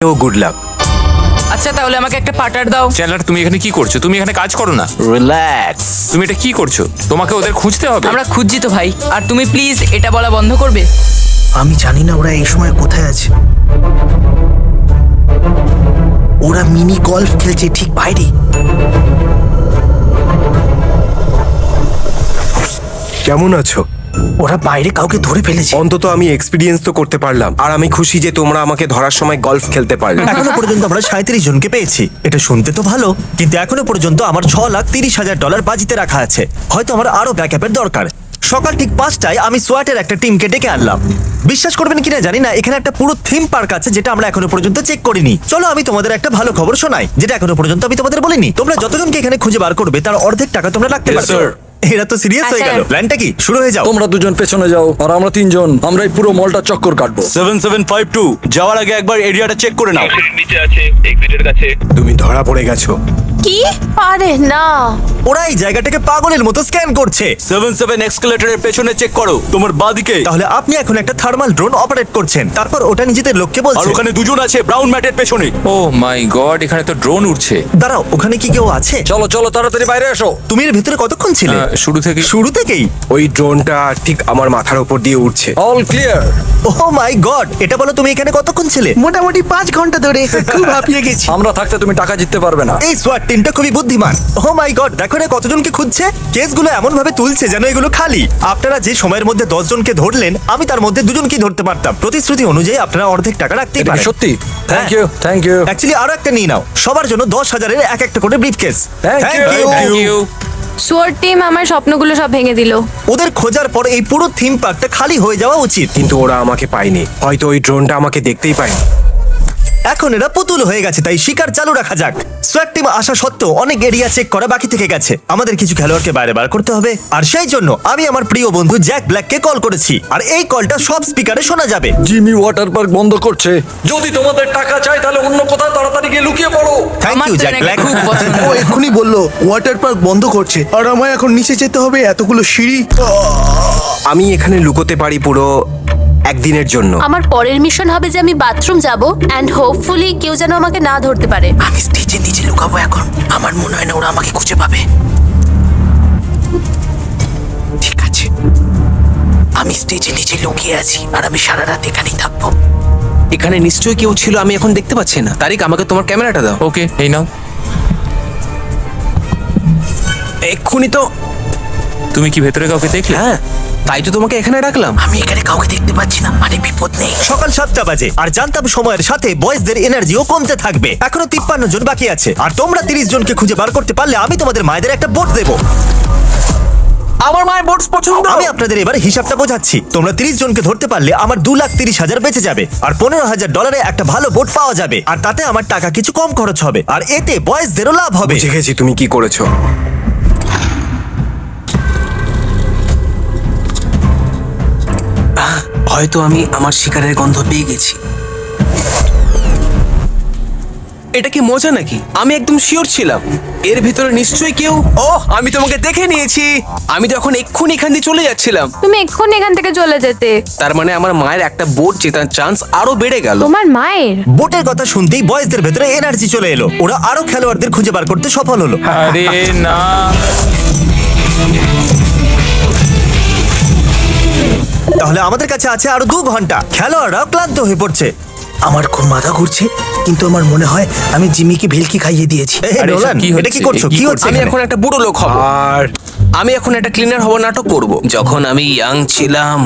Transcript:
ও good luck. আচ্ছা তাহলে আমাকে একটা পার্টনার দাও। চ্যানেলার, তুমি এখানে কি করছো? তুমি এখানে কাজ করো না। রিল্যাক্স। তুমি এটা কি করছো? তোমাকে ওদের খুঁজতে হবে। আমরা খুঁজছি তো ভাই, আর তুমি প্লিজ এটা বলা বন্ধ করবে। আমি জানি না ওরা এই সময় কোথায় আছে। ওরা মিনি গলফ খেলছে ঠিক বাইরে। কেমন আছো? ওরা বাইরে কাউকে ধরে ফেলেছে। অন্তত আমি এক্সপিরিয়েন্স তো করতে পারলাম, আর আমি খুশি যে তোমরা আমাকে ধরার সময় গলফ খেলতে পারলে। এখনো পর্যন্ত আমরা 37 জনকে পেয়েছি। এটা শুনতে তো ভালো, কিন্তু এখনো পর্যন্ত আমার $6,30,000 বাজিতে রাখা আছে। হয়তো আমার আরো ব্যাকআপের দরকার। সকাল ঠিক 5টায় আমি সোয়াটের একটা টিমকে ডেকে আনলাম। বিশ্বাস করবেন কিনা জানি না, এখানে একটা পুরো থিম পার্ক আছে যেটা আমরা এখনো পর্যন্ত চেক করিনি। চলো আমি তোমাদের একটা ভালো খবর শোনাই, যেটা এখনো পর্যন্ত আমি তোমাদের বলিনি। তোমরা যতজনকে এখানে খুঁজে বার করবে তার অর্ধেক টাকা তোমরা রাখতে Yes, পারবে। sir. এরা তো সিরিয়াস হয়ে গেল। স্যার। প্ল্যানটা কি? শুরু হয়ে যাও। তোমরা দুজন পেছনে যাও আর আমরা তিনজন আমরা এই পুরো মলটা চক্কর কাটবো। 7752 যাওয়ার আগে একবার এরিয়াটা চেক করে নাও। নিচে আছে এক্সিটের কাছে। তুমি ধরা পড়ে গেছো। কি? আরে না, ওরা এই জায়গাটাকে পাগলের মতো স্ক্যান করছে। 77 এক্সকেলেটরের পেছনে চেক করো, তোমার বাঁদিকে। তাহলে আপনি এখন একটা থার্মাল ড্রোন অপারেট করছেন, তারপর ওটা নিজেদের লোককে আর বলছে। ওখানে দুজন আছে ব্রাউন ম্যাটের পেছনে। ও মাই গড, এখানে তো ড্রোন উড়ছে। দাঁড়াও, ওখানে কি কেউ আছে? চলো চলো তাড়াতাড়ি বাইরে এসো। তুমি এর ভিতরে কতক্ষণ ছিলে? শুরু থেকে। শুরু থেকেই? ওই ড্রোনটা ঠিক আমার মাথার উপর দিয়ে উঠছে। All clear. Oh my God, এটা বলো তুমি এখানে কতক্ষণ ছিলে? মোটামুটি 5 ঘন্টা ধরে। খুব হাঁপিয়ে গেছি। আমরা থাকতে তুমি টাকা জিততে পারবে না। এই সোয়াট টিমটা খুবই বুদ্ধিমান। ওহ মাই গড, দেখো না কতজনকে খুঁজছে। কেসগুলো এমন ভাবে তুলছে যেন এগুলো খালি। আপনারা যে সময়ের মধ্যে 10 জনকে ধরলেন, আমি তার মধ্যে 2 জনকেই ধরতে পারতাম। প্রতিশ্রুতি অনুযায়ী আপনারা অর্ধেক টাকা রাখতেই এটা কি পারেন। সত্যি? থ্যাংক হ্যাঁ। ইউ থ্যাংক ইউ অ্যাকচুয়ালি আরো একটা নিয়ে নাও, সবার জন্য 10,000-এর এক একটা করে briefcase. Thank you. Thank you. সোয়ার টিম আমার স্বপ্নগুলো সব ভেঙে দিল। ওদের খোঁজার পর এই পুরো থিম পার্কটা খালি হয়ে যাওয়া উচিত। কিন্তু ওরা আমাকে পায়নি, হয়তো ওই ড্রোনটা আমাকে দেখতেই পায়নি। এখন এরা পুতুল হয়ে গেছে, তাই শিকার চালু রাখা যাক। সোয়াট টিম আসা সত্ত্বেও অনেক এরিয়া চেক করা বাকি থেকে গেছে। আমাদের কিছু খেলোয়াড়কে বাইরে বার করতে হবে, আর সেই জন্য আমি আমার প্রিয় বন্ধু জ্যাক ব্ল্যাককে কল করেছি। আর এই কলটা সব স্পিকারে শোনা যাবে। জিমি ওয়াটার পার্ক বন্ধ করছে। যদি তোমাদের টাকা চাই তাহলে অন্য কোথাও তাড়াতাড়ি গিয়ে লুকিয়ে পড়ো। থ্যাংক আমার ইউ তো জ্যাক এনাকে ব্ল্যাক। খুব পছন্দ। ও এক্ষুনি বললো ওয়াটার পার্ক বন্ধ করছে, আর আমায় এখন নিচে যেতে হবে এতগুলো সিঁড়ি। আমি এখানে লুকোতে পারি পুরো একদিনের জন্য। আমার পরের মিশন হবে যে আমি বাথরুম যাব এন্ড হোপফুলি কেউ যেন আমাকে না ধরতে পারে। আমি স্টেজের নিচে লুকাবো এখন। আমার মনে হয় না ওরা আমাকে খুঁজে পাবে। ঠিক আছে, আমি স্টেজের নিচে লুকিয়ে আছি, আর আমি সারা রাত এখানেই থাকবো। এখানে নিশ্চয়ই কেউ ছিল, আমি এখন দেখতে পাচ্ছি না। তারিক, আমাকে তোমার ক্যামেরাটা দাও। ওকে, এই নাও। এক্ষুনি তো। তুমি কি ভেতরে কাউকে দেখলে? হ্যাঁ, তাই তো তোমাকে এখানে রাখলাম। আমি এখানে কাউকে দেখতে পাচ্ছি না, মানে বিপদ নেই। সকাল 7টা বাজে, আর জানতাম সময়ের সাথে বয়েজদের এনার্জিও কমতে থাকবে। এখনো 53 জন বাকি আছে, আর তোমরা 30 জনকে খুঁজে বার করতে পারলে আমি তোমাদের মায়েদের একটা বোট দেবো। আমার মায়ের বোটস পছন্দ। আমি আপনাদের এবার হিসাবটা বোঝাচ্ছি। তোমরা 30 জনকে ধরতে পারলে আমার $2,30,000 বেঁচে যাবে, আর $15,000 একটা ভালো বোট পাওয়া যাবে, আর তাতে আমার টাকা কিছু কম খরচ হবে, আর এতে বয়েজদেরও লাভ হবে। বুঝে গেছি তুমি কি করেছো। হয়তো আমি আমার শিকারের গন্ধ পেয়ে গেছি। এটা কি মজা নাকি? আমি একদম শিওর ছিলাম এর ভিতরে নিশ্চয়ই কেউ। ওহ, আমি তোমাকে দেখে নিয়েছি। আমি তো এখন এক্ষুনি এখান দিয়ে চলে যাচ্ছিলাম। তুমি এক্ষুনি এখান থেকে চলে যেতে। তার মানে আমার মায়ের একটা বোট জেতার চান্স আরো বেড়ে গেল। তোমার মায়ের? বোটের কথা শুনতেই বয়েজদের ভেতরে এনার্জি চলে এলো। ওরা আরো খেলোয়াড়দের খুঁজে বার করতে সফল হলো। আরে না। তাহলে আমাদের কাছে আছে আরো 2 ঘন্টা। খেলোয়াড়রাও ক্লান্ত হয়ে পড়ছে। আমার খুব মাথা ঘুরছে, কিন্তু আমার মনে হয় আমি জিমিকে ভেলকি খাইয়ে দিয়েছি। এই আরে, নোলান, এসব কি এটা কি হচ্ছে? করছো? কি কি হচ্ছে আমি এখানে? এখন একটা বুড়ো লোক হব। আর আমি এখন একটা ক্লিনার হব নাটক করব। যখন আমি ইয়াং ছিলাম